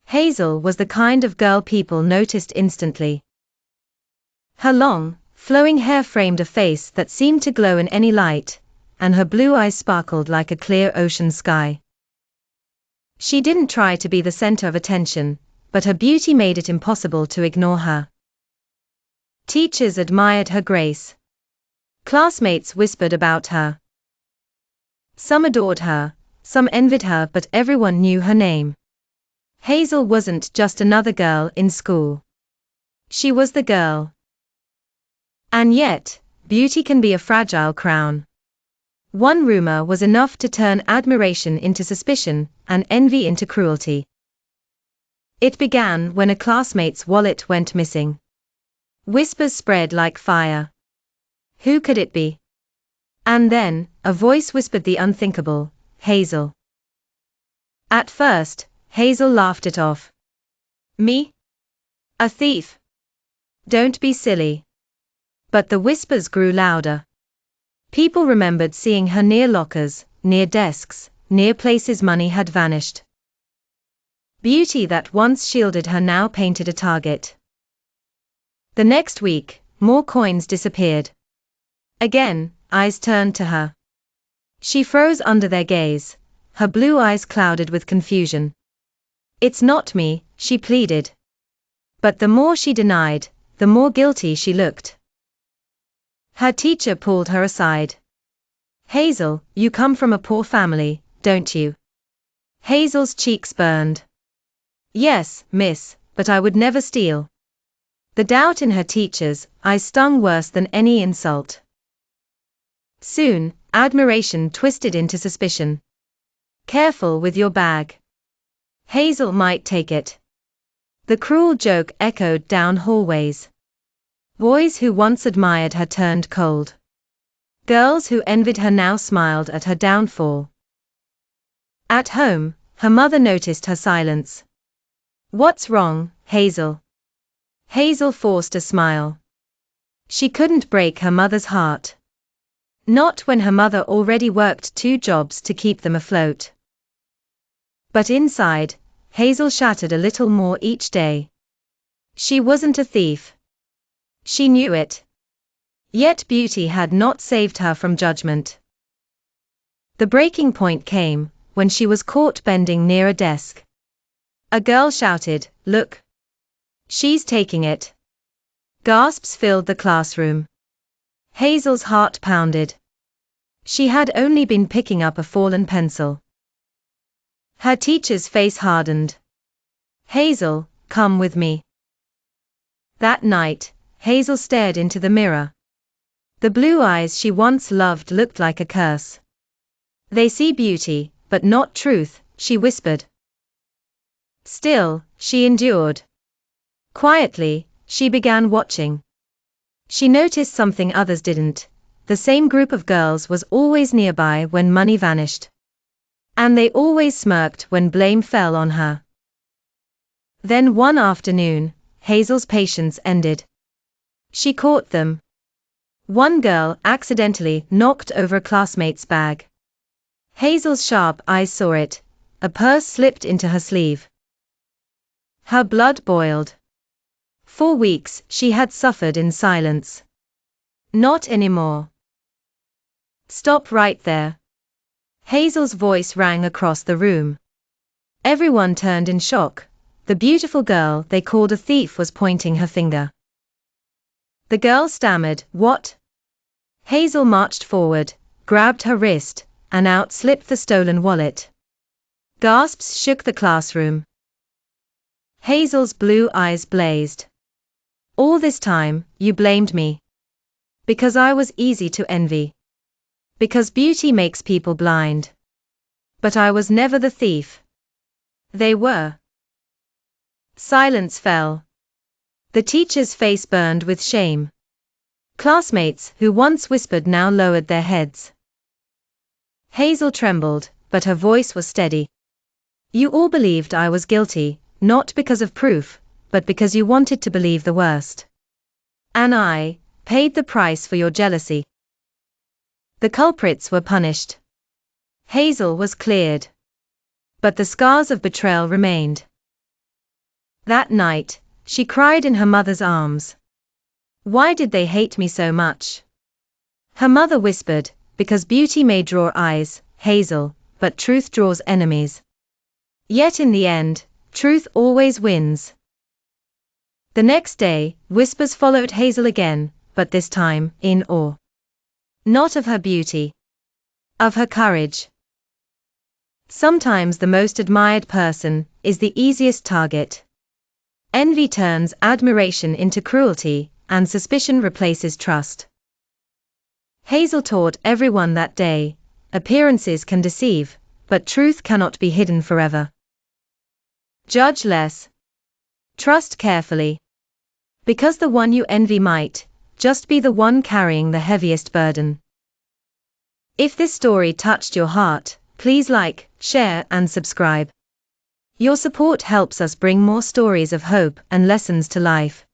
Hazel was the kind of girl people noticed instantly. Her long, flowing hair framed a face that seemed to glow in any light, and her blue eyes sparkled like a clear ocean sky. She didn't try to be the center of attention, but her beauty made it impossible to ignore her. Teachers admired her grace. Classmates whispered about her. Some adored her, some envied her, but everyone knew her name. Hazel wasn't just another girl in school. She was the girl. And yet, beauty can be a fragile crown. One rumor was enough to turn admiration into suspicion, and envy into cruelty. It began when a classmate's wallet went missing. Whispers spread like fire. Who could it be? And then, a voice whispered the unthinkable, Hazel. At first, Hazel laughed it off. Me? A thief? Don't be silly. But the whispers grew louder. People remembered seeing her near lockers, near desks, near places money had vanished. Beauty that once shielded her now painted a target. The next week, more coins disappeared. Again, eyes turned to her. She froze under their gaze, her blue eyes clouded with confusion. It's not me, she pleaded. But the more she denied, the more guilty she looked. Her teacher pulled her aside. Hazel, you come from a poor family, don't you? Hazel's cheeks burned. Yes, miss, but I would never steal. The doubt in her teacher's eyes stung worse than any insult. Soon, admiration twisted into suspicion. Careful with your bag. Hazel might take it. The cruel joke echoed down hallways. Boys who once admired her turned cold. Girls who envied her now smiled at her downfall. At home, her mother noticed her silence. What's wrong, Hazel? Hazel forced a smile. She couldn't break her mother's heart. Not when her mother already worked 2 jobs to keep them afloat. But inside, Hazel shattered a little more each day. She wasn't a thief. She knew it. Yet beauty had not saved her from judgment. The breaking point came when she was caught bending near a desk. A girl shouted, "Look! She's taking it!" Gasps filled the classroom. Hazel's heart pounded. She had only been picking up a fallen pencil. Her teacher's face hardened. Hazel, come with me. That night, Hazel stared into the mirror. The blue eyes she once loved looked like a curse. They see beauty, but not truth, she whispered. Still, she endured. Quietly, she began watching. She noticed something others didn't. The same group of girls was always nearby when money vanished. And they always smirked when blame fell on her. Then one afternoon, Hazel's patience ended. She caught them. One girl accidentally knocked over a classmate's bag. Hazel's sharp eyes saw it. A purse slipped into her sleeve. Her blood boiled. For weeks, she had suffered in silence. Not anymore. Stop right there. Hazel's voice rang across the room. Everyone turned in shock. The beautiful girl they called a thief was pointing her finger. The girl stammered, "What?" Hazel marched forward, grabbed her wrist, and out slipped the stolen wallet. Gasps shook the classroom. Hazel's blue eyes blazed. All this time, you blamed me. Because I was easy to envy. Because beauty makes people blind. But I was never the thief. They were. Silence fell. The teacher's face burned with shame. Classmates who once whispered now lowered their heads. Hazel trembled, but her voice was steady. You all believed I was guilty, not because of proof, but because you wanted to believe the worst. And I paid the price for your jealousy. The culprits were punished. Hazel was cleared. But the scars of betrayal remained. That night, she cried in her mother's arms. Why did they hate me so much? Her mother whispered, because beauty may draw eyes, Hazel, but truth draws enemies. Yet in the end, truth always wins. The next day, whispers followed Hazel again, but this time, in awe. Not of her beauty. Of her courage. Sometimes the most admired person is the easiest target. Envy turns admiration into cruelty, and suspicion replaces trust. Hazel taught everyone that day, appearances can deceive, but truth cannot be hidden forever. Judge less. Trust carefully. Because the one you envy might just be the one carrying the heaviest burden. If this story touched your heart, please like, share, and subscribe. Your support helps us bring more stories of hope and lessons to life.